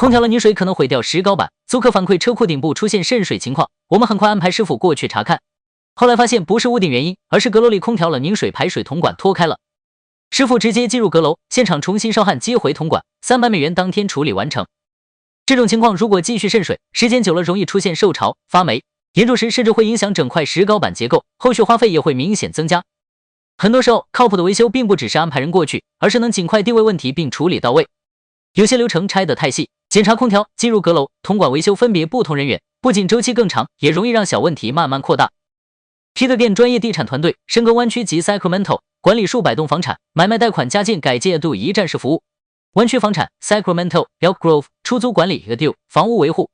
空调的拧水可能毁掉石膏板，租客反馈车库顶部出现渗水情况，我们很快安排师傅过去查看。后来发现不是屋顶原因，而是阁楼里空调冷凝水排水铜管脱开了。师傅直接进入阁楼，现场重新烧焊接回铜管，300美元当天处理完成。这种情况如果继续渗水，时间久了容易出现受潮、发霉，严重时甚至会影响整块石膏板结构，后续花费也会明显增加。很多时候，靠谱的维修并不只是安排人过去，而是能尽快定位问题并处理到位。有些流程拆得太细，检查空调、进入阁楼、铜管维修分别不同人员，不仅周期更长，也容易让小问题慢慢扩大。Peter Gan 专业地产团队深耕湾区及 Sacramento， 管理数百栋房产，买卖贷款加建改建度一站式服务。湾区房产 Sacramento、Elk Grove 出租管理 Deal 房屋维护